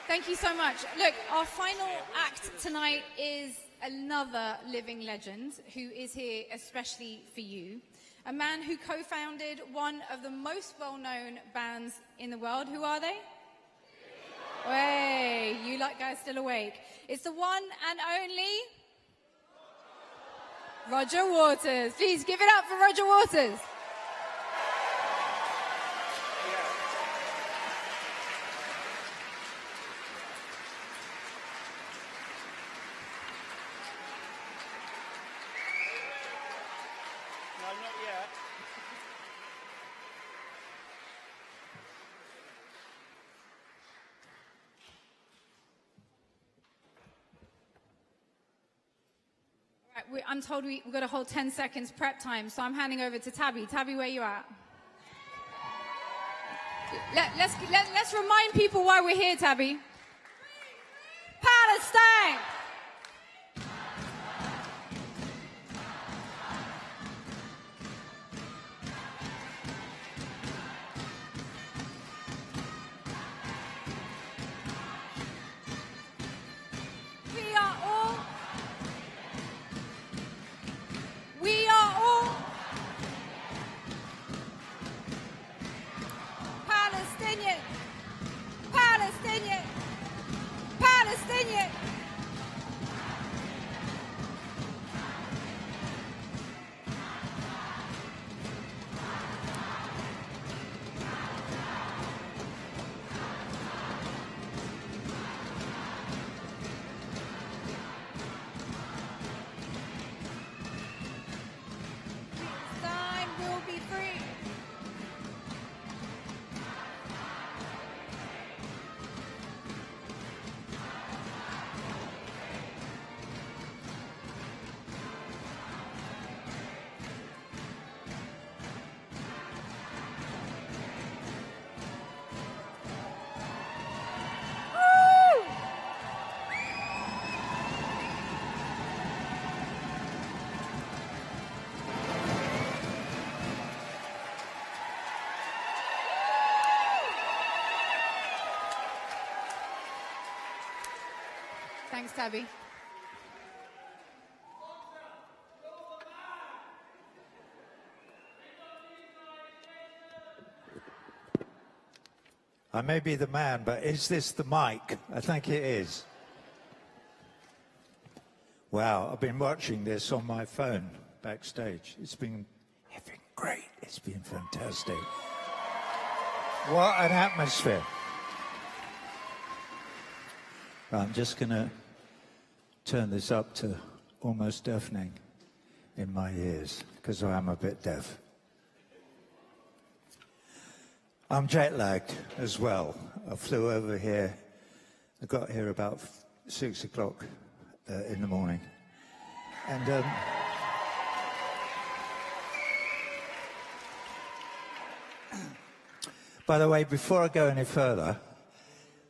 Thank you so much. Look, our final act tonight is another living legend who is here especially for you. A man who co-founded one of the most well-known bands in the world. Who are they? Hey, you like guys still awake. It's the one and only Roger Waters. Please give it up for Roger Waters. No, not yet. Right, I'm told we've got a whole 10 seconds prep time, so I'm handing over to Tabby. Tabby, where you at? Let's remind people why we're here, Tabby. Palestine! We are all Palestinian, Palestinian, Palestinian. Palestine will be free. Woo! Thanks, Tabby. I may be the man, but is this the mic? I think it is. Wow, I've been watching this on my phone backstage. It's been effing great. It's been fantastic. What an atmosphere. I'm just going to turn this up to almost deafening in my ears, because I am a bit deaf. I'm jet lagged as well. I flew over here. I got here about 6 o'clock in the morning. And by the way, before I go any further,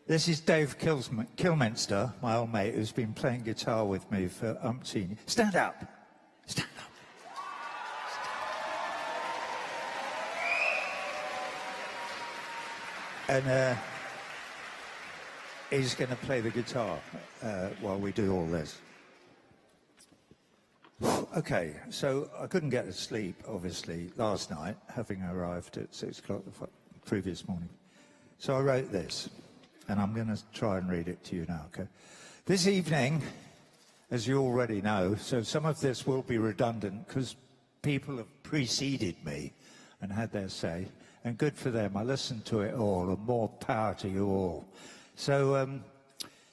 this is Dave Kilminster, my old mate, who's been playing guitar with me for umpteen. Stand up. Stand up. And he's going to play the guitar while we do all this. Okay, so I couldn't get to sleep, obviously, last night, having arrived at 6 o'clock the previous morning. So I wrote this, and I'm going to try and read it to you now, okay? This evening, as you already know, so some of this will be redundant because people have preceded me and had their say, and good for them. I listened to it all, and more power to you all. So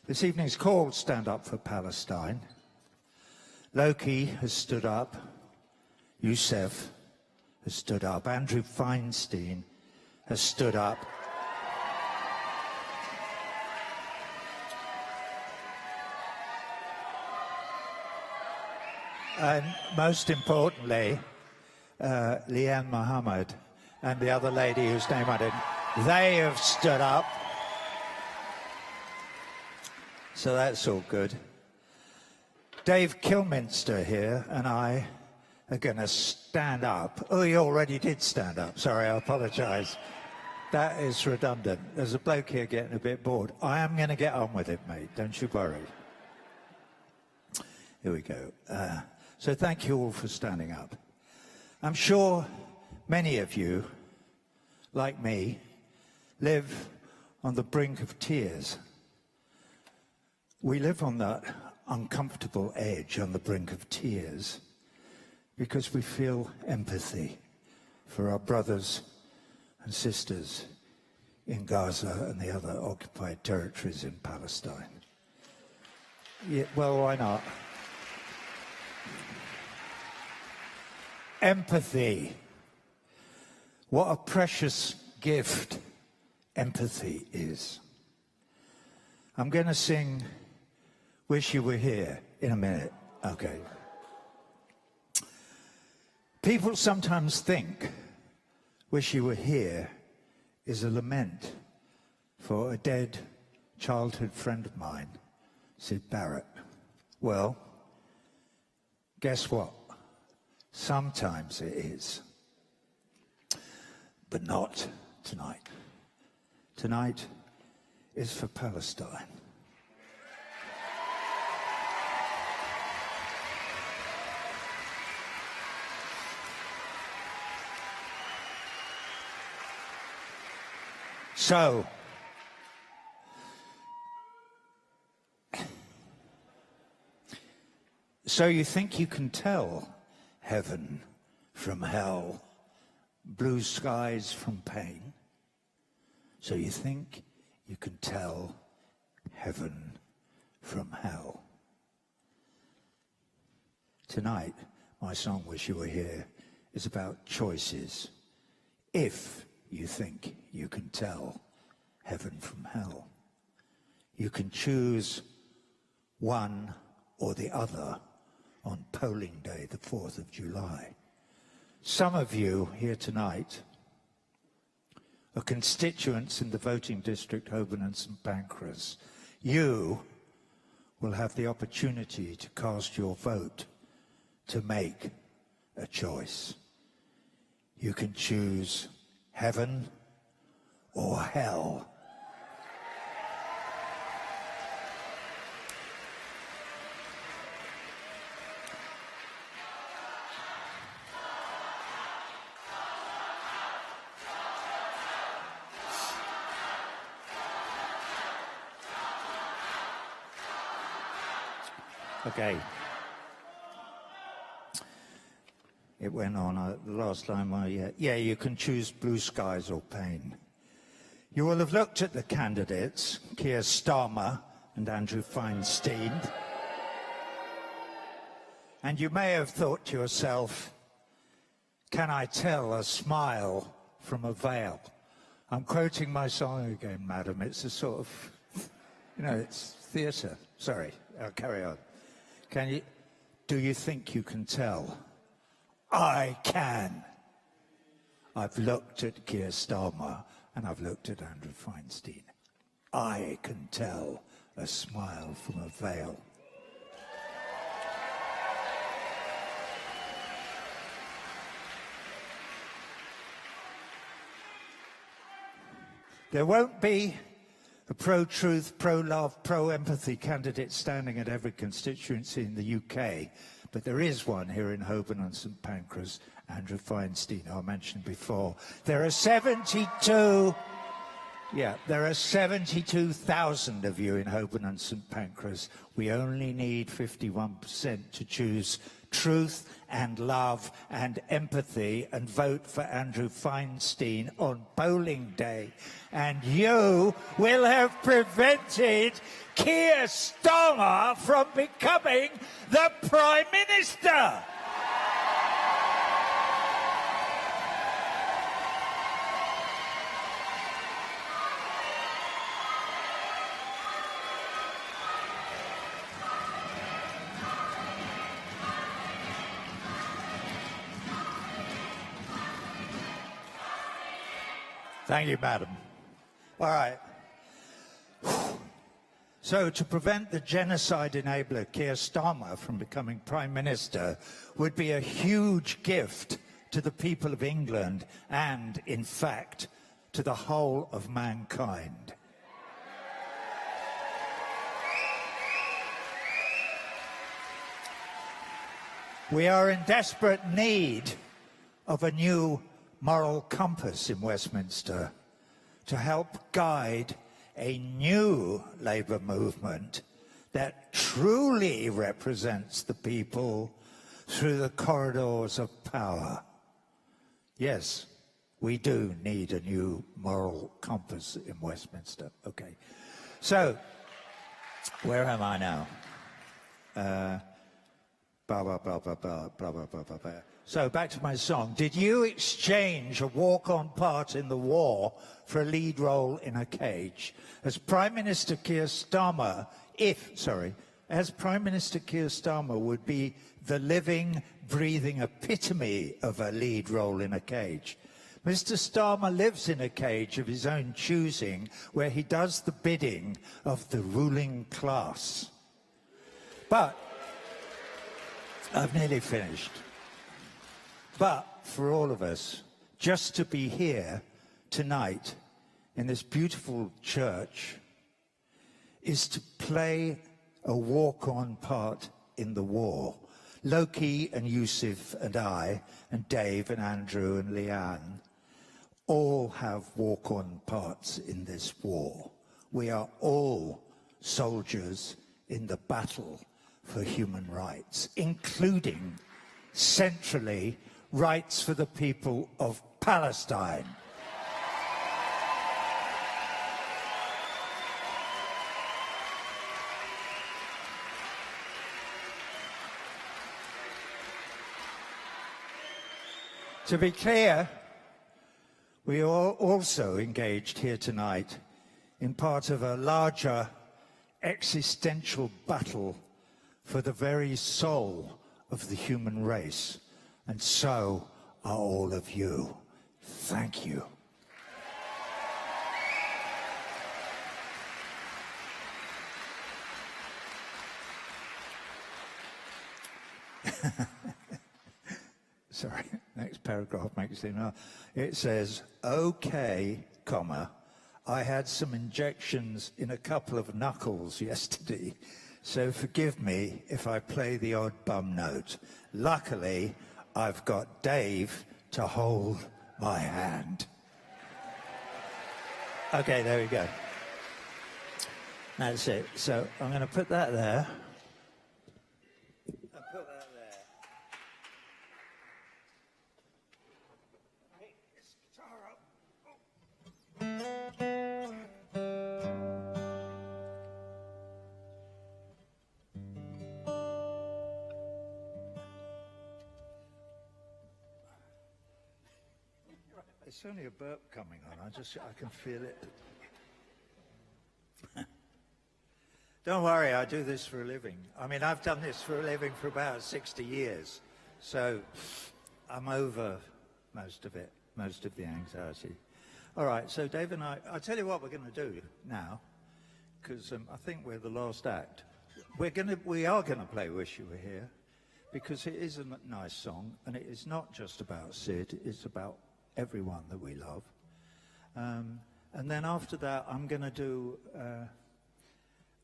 this evening's called Stand Up for Palestine. Loki has stood up. Youssef has stood up. Andrew Feinstein has stood up. And most importantly, Leanne Mohammed and the other lady whose name I didn't, they have stood up. So that's all good. Dave Kilminster here and I are going to stand up. Oh, he already did stand up. Sorry, I apologize. That is redundant. There's a bloke here getting a bit bored. I am going to get on with it, mate. Don't you worry. Here we go. So thank you all for standing up. I'm sure many of you, like me, live on the brink of tears. We live on that uncomfortable edge, on the brink of tears, because we feel empathy for our brothers and sisters in Gaza and the other occupied territories in Palestine. Yeah, well, why not? Empathy. What a precious gift empathy is. I'm going to sing Wish You Were Here in a minute. Okay. People sometimes think Wish You Were Here is a lament for a dead childhood friend of mine, Sid Barrett. Well, guess what? Sometimes it is, but not tonight. Tonight is for Palestine. So you think you can tell heaven from hell, blue skies from pain? So you think you can tell heaven from hell? Tonight, my song, Wish You Were Here, is about choices. If you think you can tell heaven from hell, you can choose one or the other on polling day, the 4th of July. Some of you here tonight are constituents in the voting district Holborn and St Pancras. You will have the opportunity to cast your vote, to make a choice. You can choose heaven or hell. Okay. It went on the last line. Yeah, you can choose blue skies or pain. You will have looked at the candidates, Keir Starmer and Andrew Feinstein, and you may have thought to yourself, can I tell a smile from a veil? I'm quoting my song again, madam. It's a sort of, it's theatre. Sorry, I'll carry on. Do you think you can tell? I can. I've looked at Keir Starmer and I've looked at Andrew Feinstein. I can tell a smile from a veil. There won't be a pro-truth, pro-love, pro-empathy candidate standing at every constituency in the UK, but there is one here in Holborn and St Pancras, Andrew Feinstein, I mentioned before. There are 72,000 of you in Holborn and St Pancras. We only need 51% to choose truth and love and empathy and vote for Andrew Feinstein on polling day. And you will have prevented Keir Starmer from becoming the Prime Minister. Thank you, madam. All right. So to prevent the genocide enabler Keir Starmer from becoming Prime Minister would be a huge gift to the people of England and, in fact, to the whole of mankind. We are in desperate need of a new moral compass in Westminster to help guide a new Labour movement that truly represents the people through the corridors of power. Yes, we do need a new moral compass in Westminster. Okay. So, where am I now? Blah, blah, blah, blah, blah, blah, blah, blah, blah, blah. So back to my song. Did you exchange a walk-on part in the war for a lead role in a cage? As Prime Minister Keir Starmer, as Prime Minister Keir Starmer would be the living, breathing epitome of a lead role in a cage. Mr. Starmer lives in a cage of his own choosing, where he does the bidding of the ruling class. But I've nearly finished. But for all of us, just to be here tonight in this beautiful church is to play a walk-on part in the war. Loki and Yusuf and I and Dave and Andrew and Leanne all have walk-on parts in this war. We are all soldiers in the battle for human rights, including, centrally, rights for the people of Palestine. To be clear, we are also engaged here tonight in part of a larger existential battle for the very soul of the human race, and so are all of you. Thank you. Sorry, next paragraph makes it up. It says, okay, comma, I had some injections in a couple of knuckles yesterday, so forgive me if I play the odd bum note. Luckily, I've got Dave to hold my hand. Okay, there we go. That's it. So I'm going to put that there. I'll put that there. Hey, this guitar up. It's only a burp coming on. I can feel it. Don't worry, I do this for a living. I mean, I've done this for a living for about 60 years. So I'm over most of it, most of the anxiety. All right, so Dave and I'll tell you what we're going to do now, because I think we're the last act. We are going to play Wish You Were Here, because it is a nice song, and it is not just about Sid, it's about everyone that we love. And then after that, I'm going to do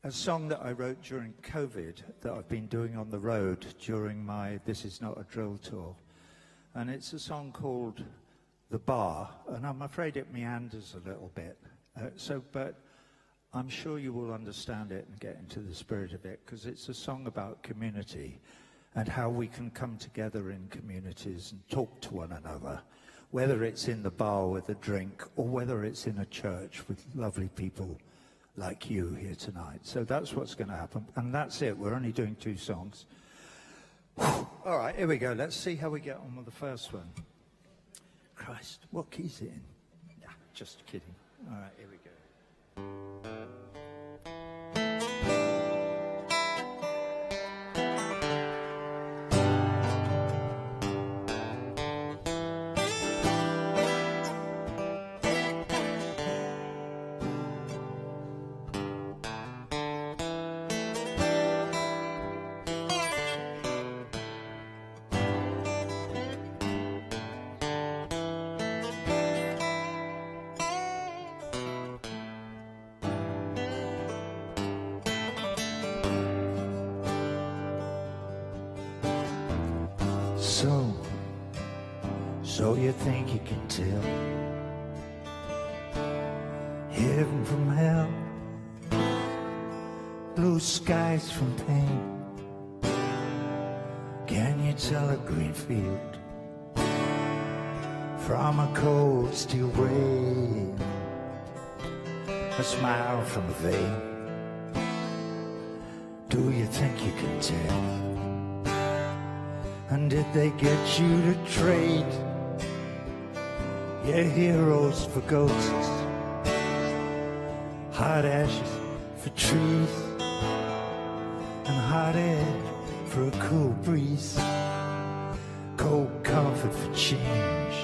a song that I wrote during COVID that I've been doing on the road during my This Is Not a Drill tour. And it's a song called The Bar, and I'm afraid it meanders a little bit. But I'm sure you will understand it and get into the spirit of it, because it's a song about community and how we can come together in communities and talk to one another, whether it's in the bar with a drink or whether it's in a church with lovely people like you here tonight. So that's what's going to happen. And that's it. We're only doing 2 songs. All right, here we go. Let's see how we get on with the first one. Christ, what key's it in? Nah, just kidding. All right, here we go. So you think you can tell heaven from hell, blue skies from pain? Can you tell a green field from a cold steel rain? A smile from a vein? Do you think you can tell? And did they get you to trade your heroes for ghosts, hot ashes for trees, and hot air for a cool breeze, cold comfort for change?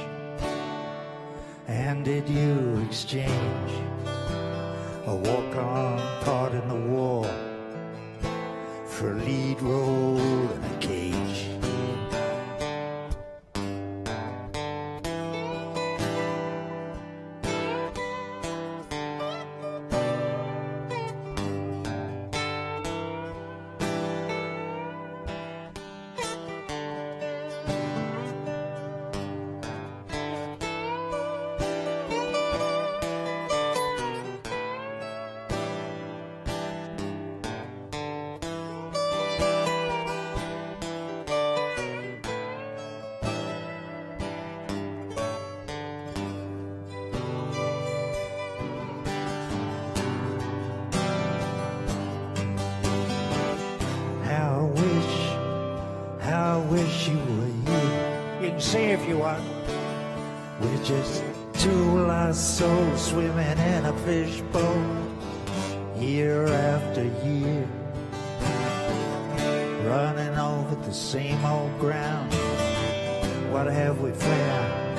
And did you exchange a walk-on part in the war for a lead role in a cage? How I wish you were here. You can see if you want. We're just two lost souls swimming in a fishbowl, year after year, running over the same old ground. What have we found?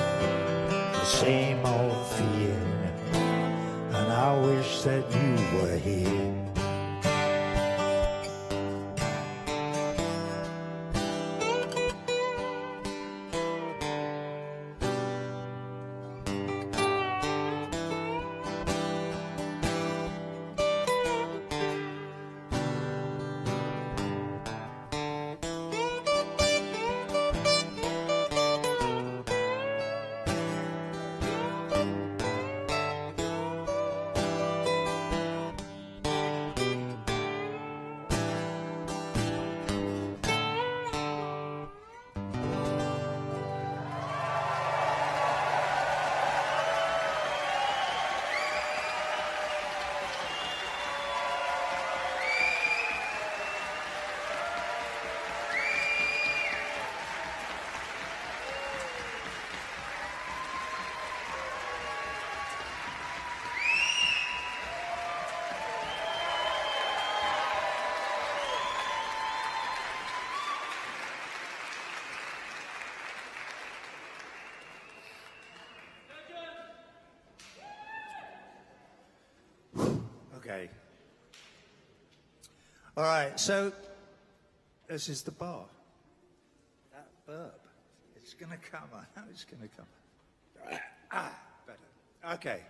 The same old fear. And I wish that you were here. Okay. All right, so this is the bar. That burp, it's going to come. I know it's going to come. Better. Okay.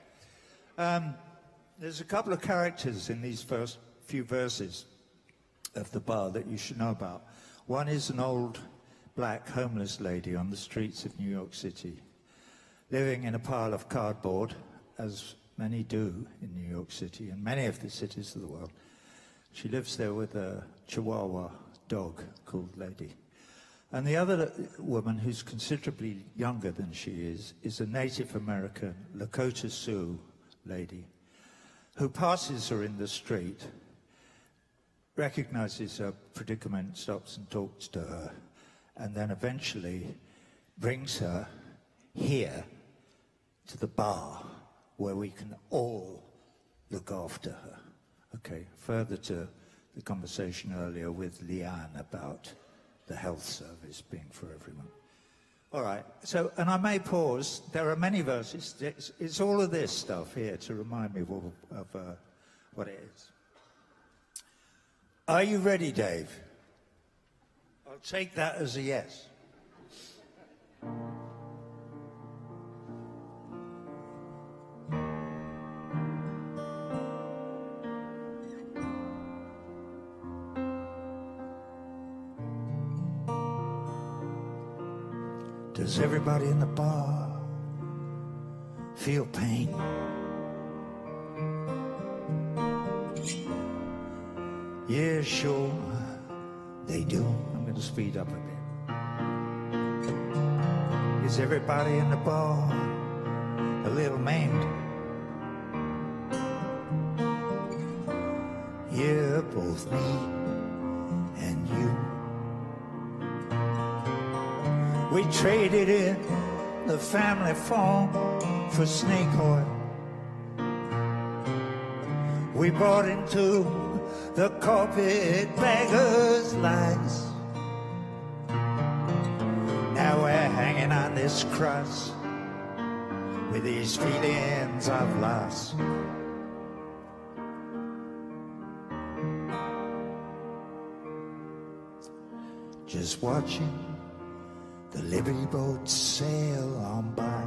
There's a couple of characters in these first few verses of the bar that you should know about. One is an old black homeless lady on the streets of New York City, living in a pile of cardboard, as many do in New York City and many of the cities of the world. She lives there with a Chihuahua dog called Lady. And the other woman, who's considerably younger than she is a Native American Lakota Sioux lady, who passes her in the street, recognizes her predicament, stops and talks to her, and then eventually brings her here to the bar, where we can all look after her. Okay, further to the conversation earlier with Leanne about the health service being for everyone. All right, so, and I may pause, there are many verses, it's all of this stuff here to remind me of what it is. Are you ready, Dave? I'll take that as a yes. Does everybody in the bar feel pain? Yeah, sure, they do. I'm going to speed up a bit. Is everybody in the bar a little maimed? Yeah, both me and you. We traded in the family farm for snake oil. We bought into the carpetbagger's lies. Now we're hanging on this cross with these feelings of loss. Just watching the Liberty boat sail on by.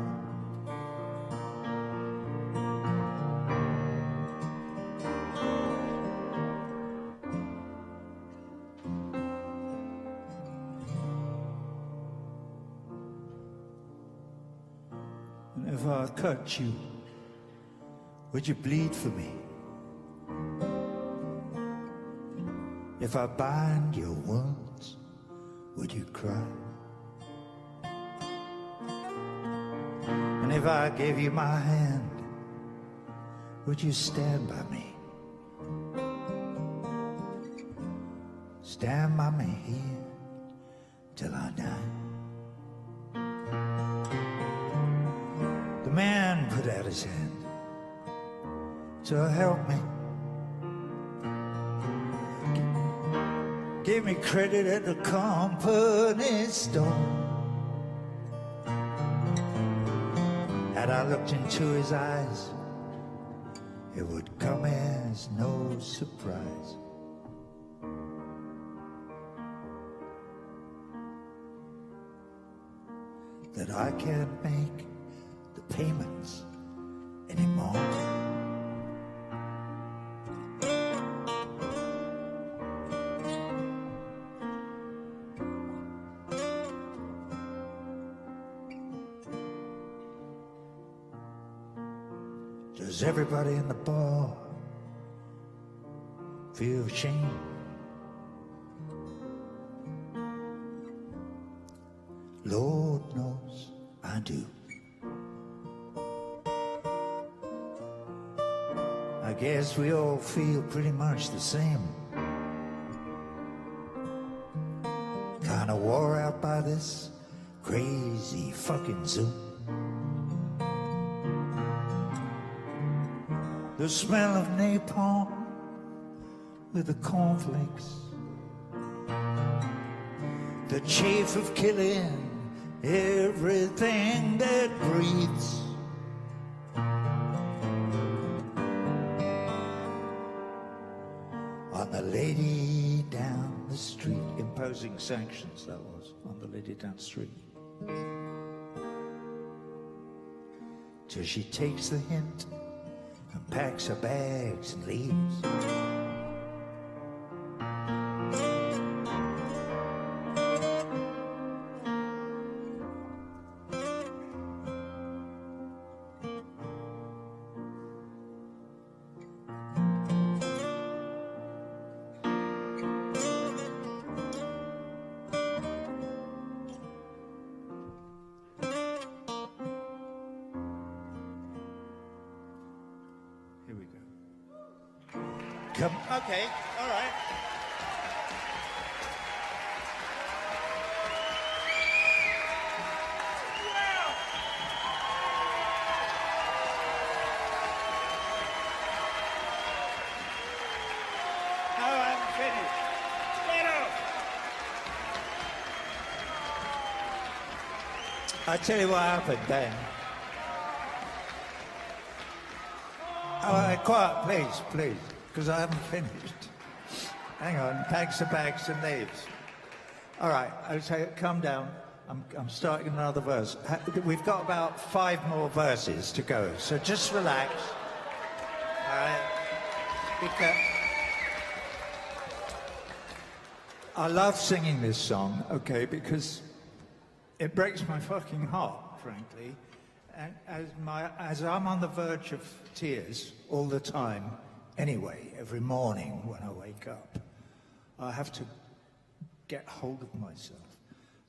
And if I cut you, would you bleed for me? If I bind your wounds, would you cry? And if I gave you my hand, would you stand by me? Stand by me here till I die. The man put out his hand to help me. Gave me credit at the company store. Had I looked into his eyes, it would come as no surprise that I can't make the payments anymore. Does everybody in the bar feel shame? Lord knows I do. I guess we all feel pretty much the same. Kinda wore out by this crazy fucking Zoom. The smell of napalm with the cornflakes, the chafe of killing everything that breathes. On the lady down the street, imposing sanctions, that was, on the lady down the street. Till she takes the hint and packs her bags and leaves. Here we go. Come. Okay, all right. No, I'm finished. Get off! I tell you what happened then. All right, quiet, please, because I haven't finished. Hang on, packs of bags and leaves. All right, okay, calm down. I'm starting another verse. We've got about 5 more verses to go, so just relax. All right? Because I love singing this song, okay, because it breaks my fucking heart, frankly. And as I'm on the verge of tears all the time, anyway, every morning when I wake up, I have to get hold of myself.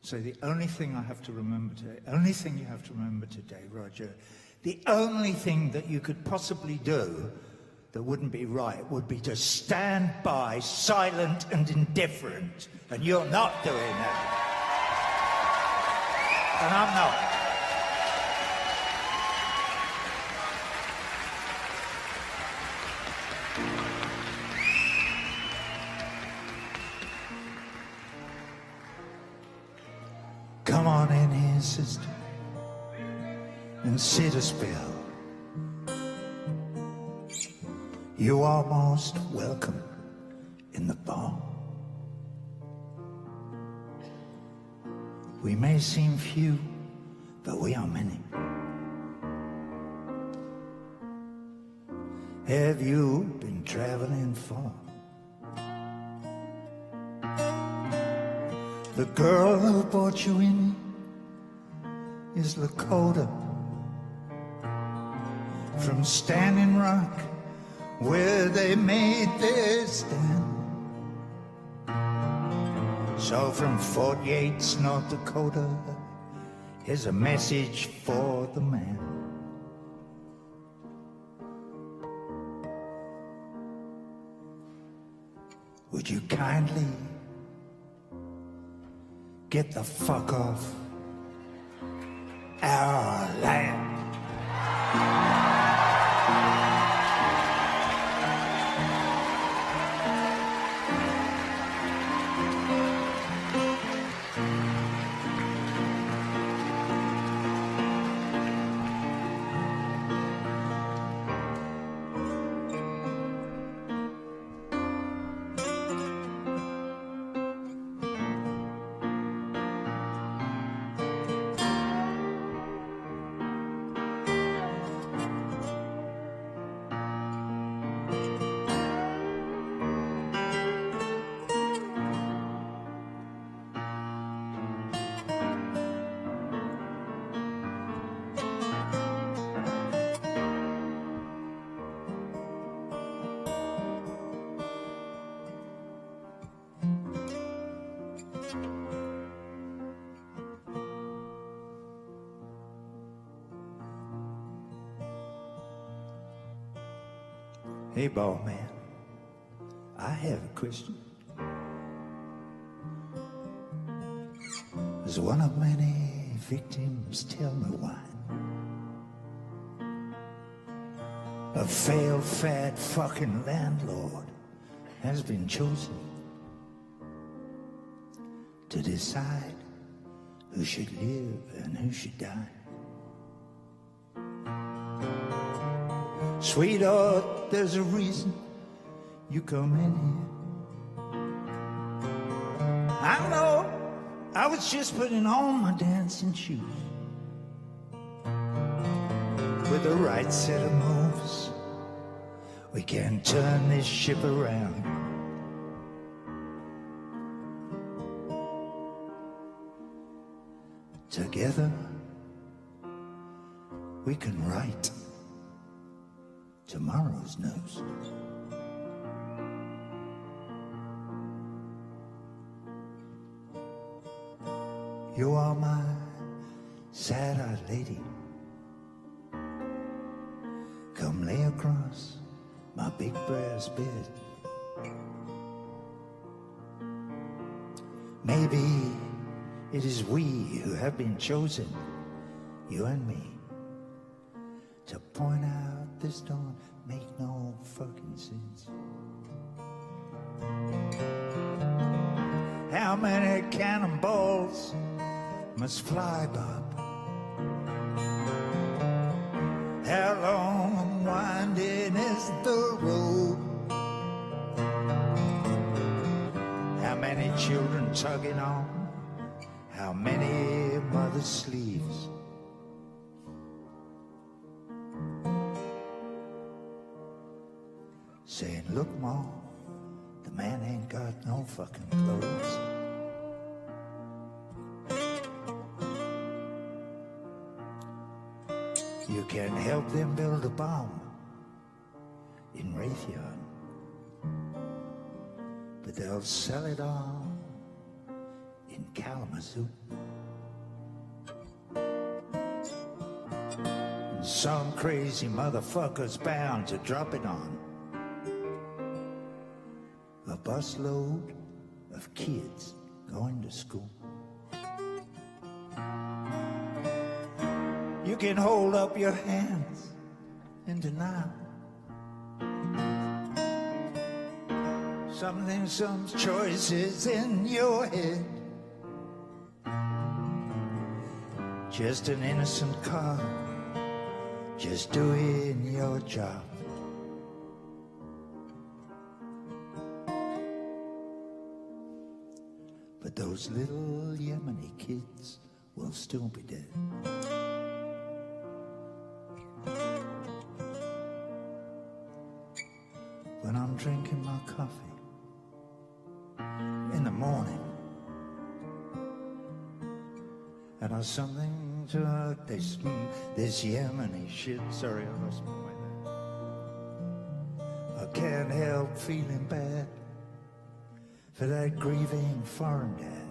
So the only thing I have to remember today, only thing you have to remember today, Roger, the only thing that you could possibly do that wouldn't be right would be to stand by, silent and indifferent. And you're not doing that. And I'm not. Come on in here, sister, and sit a spell. You are most welcome in the bar. We may seem few, but we are many. Have you been traveling far? The girl who brought you in is Lakota from Standing Rock, where they made their stand. So from Fort Yates, North Dakota, here's a message for the man. Would you kindly get the fuck off our land? Hey, bald man, I have a question. As one of many victims, tell me why a failed, fat, fucking landlord has been chosen to decide who should live and who should die. Sweetheart, there's a reason you come in here. I know, I was just putting on my dancing shoes. With the right set of moves, we can turn this ship around. Together, we can write tomorrow's news. You are my sad-eyed lady. Come lay across my big brass bed. Maybe it is we who have been chosen, you and me, to point out this don't make no fucking sense. How many cannonballs must fly, Bob? How long and winding is the road? How many children tugging on? How many mothers' sleeves? Saying, look, Ma, the man ain't got no fucking clothes. You can help them build a bomb in Raytheon, but they'll sell it all in Kalamazoo. And some crazy motherfucker's bound to drop it on a busload of kids going to school. You can hold up your hands in denial. Some choices in your head. Just an innocent car, just doing your job. But those little Yemeni kids will still be dead. When I'm drinking my coffee in the morning, and I something to this Yemeni shit. Sorry, I lost my way there. I can't help feeling bad for that grieving foreign dad,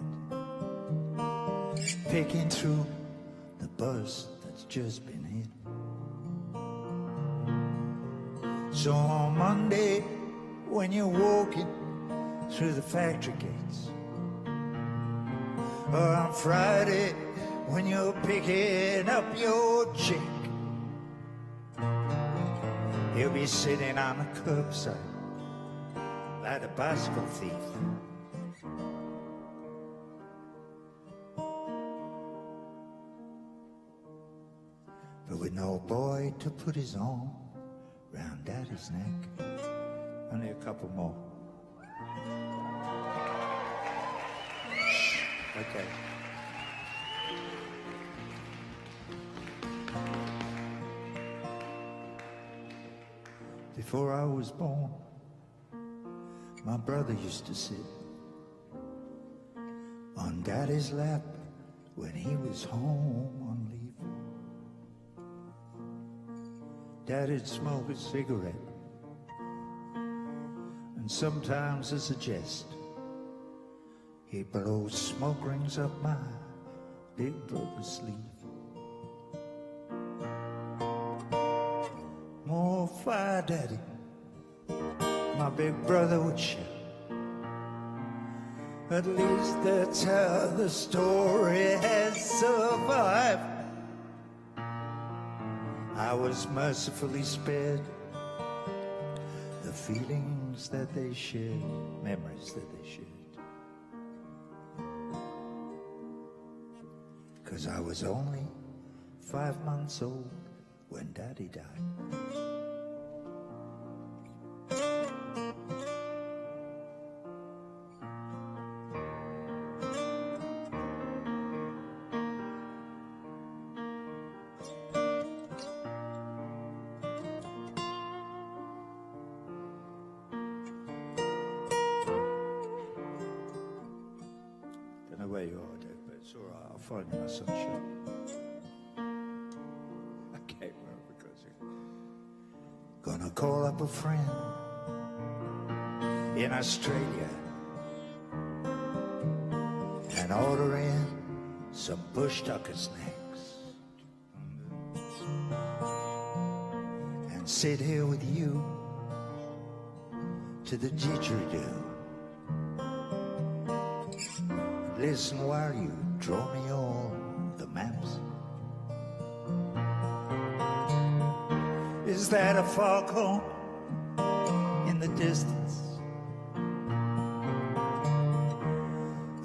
picking through the buzz that's just been hit. So on Monday, when you're walking through the factory gates, or on Friday, when you're picking up your chick, he'll be sitting on the curbside like a bicycle thief. But with no boy to put his arm round Daddy's neck. Only a couple more. Okay. Before I was born, my brother used to sit on Daddy's lap when he was home on leave. Daddy'd smoke a cigarette, and sometimes as a jest, he'd blow smoke rings up my big brother's sleeve. More fire, Daddy, my big brother would shout. At least that's how the story has survived. I was mercifully spared the feelings that they shared, memories that they shared. 'Cause I was only 5 months old when Daddy died. Where you are, Dave, but it's all right. I'll find you my sunshine. Okay, well, because you're gonna call up a friend in Australia and order in some bush tucker snacks and sit here with you to the didgeridoo. Listen while you draw me all the maps. Is that a foghorn in the distance?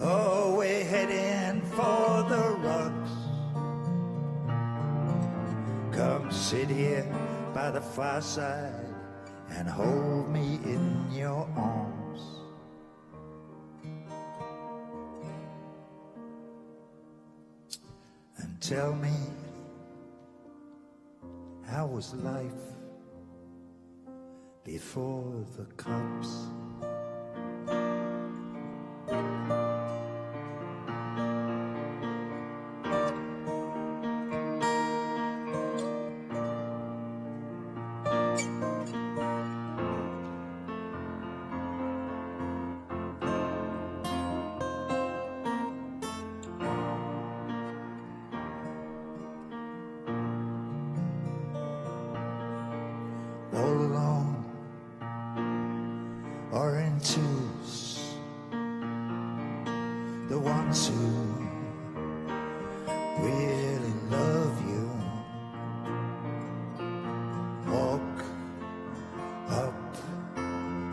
Oh, we're heading for the rocks. Come sit here by the fireside and hold me in your arms. Tell me, how was life before the cops? or in twos. The ones who really love you walk up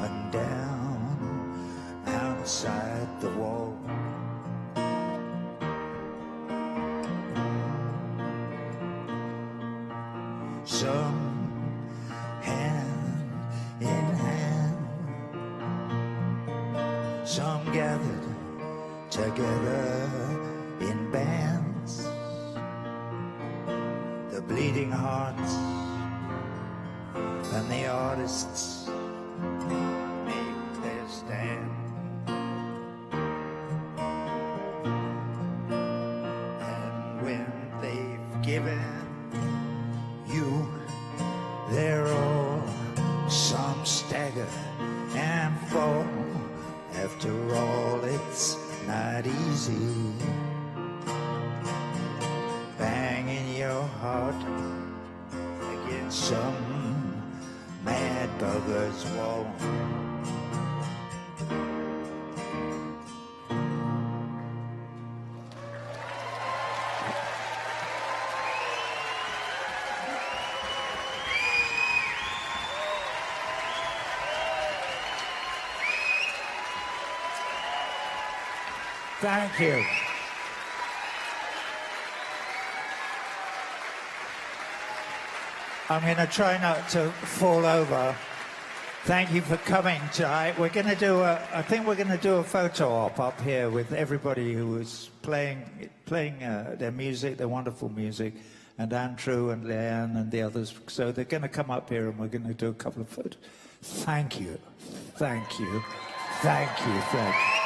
and down outside the wall. Some hand in hand, some gathered together in bands. The bleeding hearts and the artists make their stand. And when they've given you their all, some stagger and fall. After all, it's not easy banging your heart against some mad bugger's wall. Thank you. I'm going to try not to fall over. Thank you for coming tonight. We're going to do I think we're going to do a photo op up here with everybody who was playing their music, their wonderful music, and Andrew and Leanne and the others. So they're going to come up here and we're going to do a couple of photos. Thank you. Thank you. Thank you. Thank you.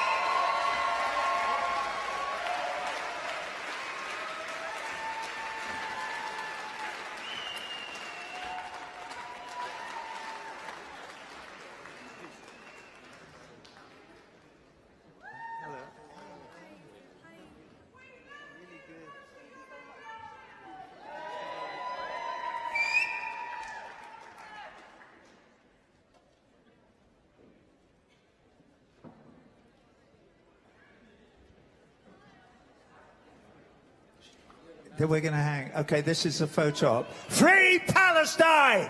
Then we're going to hang. Okay, this is a photo op. Free Palestine!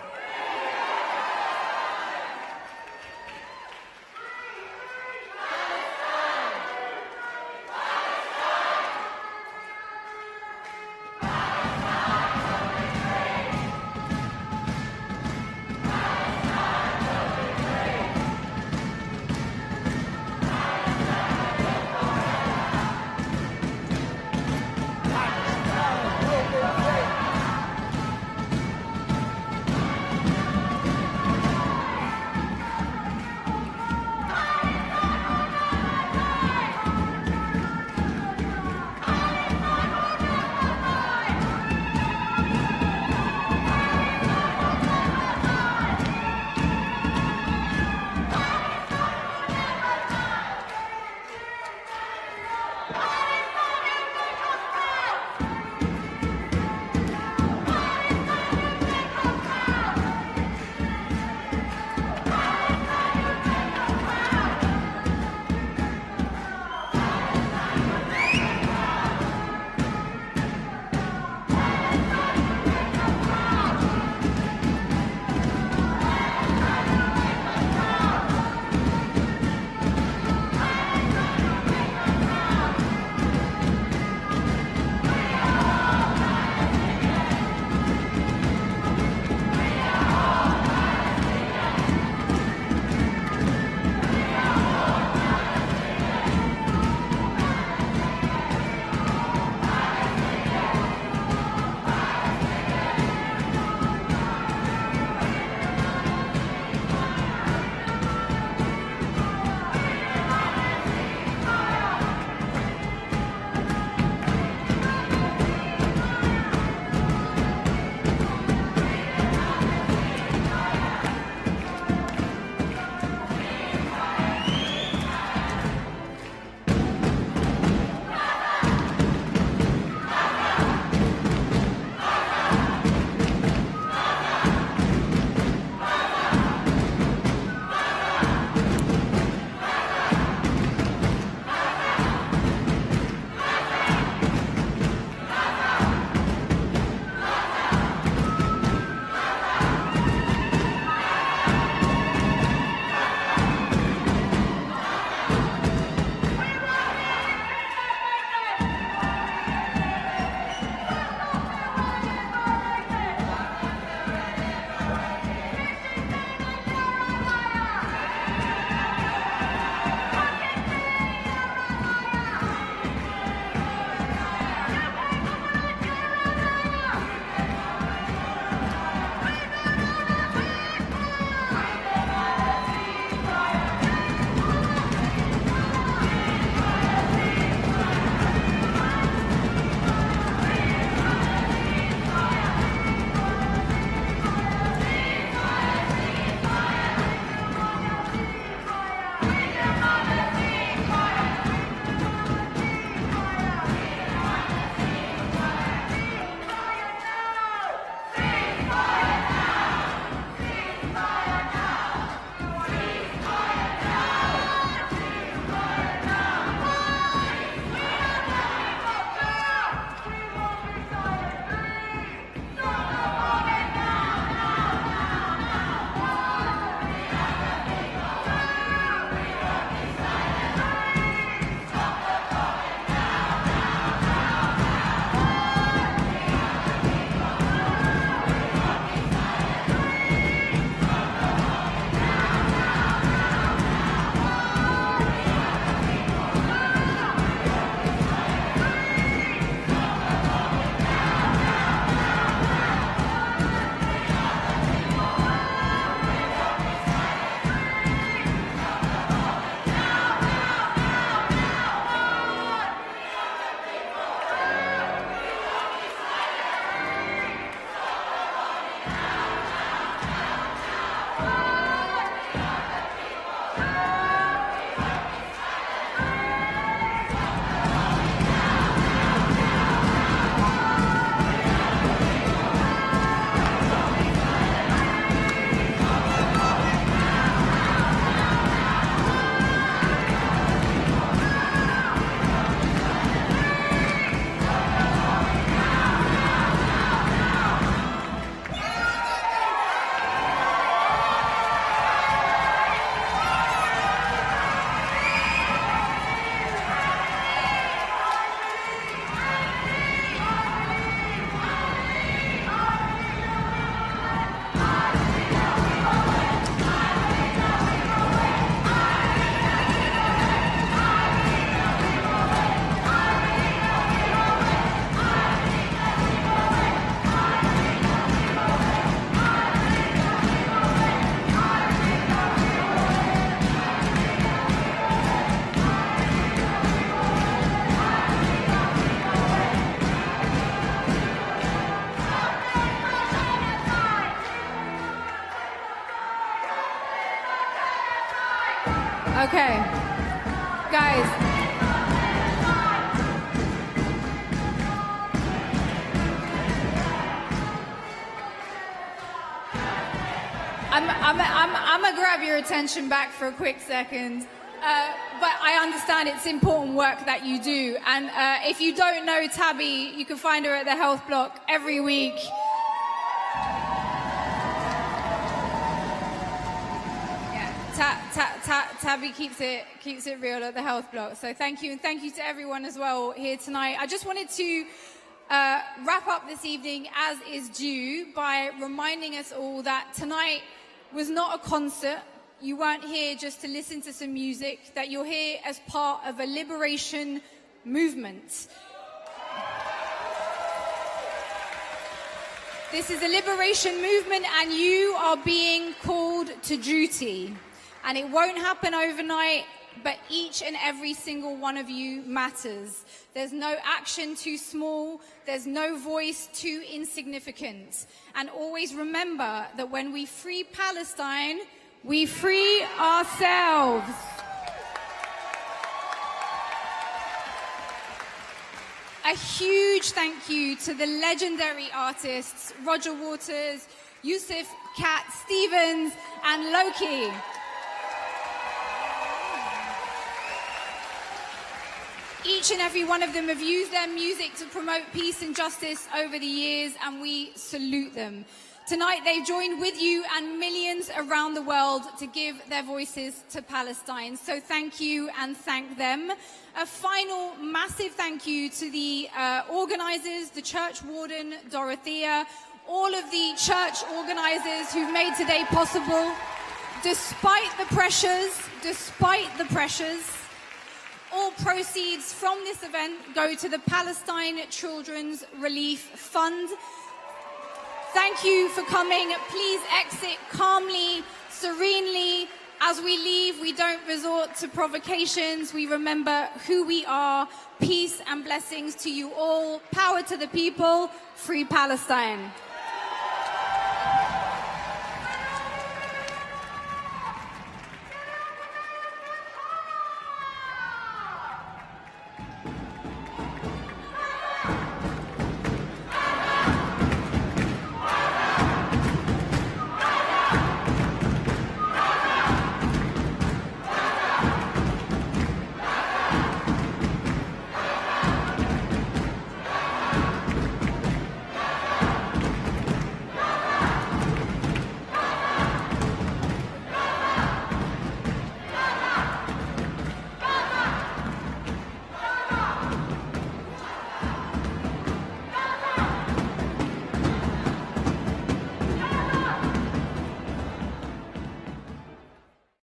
Okay. Guys. I'm gonna grab your attention back for a quick second. But I understand it's important work that you do. And if you don't know Tabby, you can find her at the Health Block every week. Yeah, Tabby keeps it real at the Health Block. So thank you, and thank you to everyone as well here tonight. I just wanted to wrap up this evening, as is due, by reminding us all that tonight was not a concert. You weren't here just to listen to some music, that you're here as part of a liberation movement. This is a liberation movement, and you are being called to duty. And it won't happen overnight, but each and every single one of you matters. There's no action too small, there's no voice too insignificant. And always remember that when we free Palestine, we free ourselves. A huge thank you to the legendary artists Roger Waters, Yusuf Cat Stevens, and Loki. Each and every one of them have used their music to promote peace and justice over the years, and we salute them. Tonight, they've joined with you and millions around the world to give their voices to Palestine. So thank you and thank them. A final massive thank you to the organizers, the church warden, Dorothea, all of the church organizers who've made today possible. Despite the pressures, all proceeds from this event go to the Palestine Children's Relief Fund. Thank you for coming. Please exit calmly, serenely. As we leave, we don't resort to provocations. We remember who we are. Peace and blessings to you all. Power to the people. Free Palestine.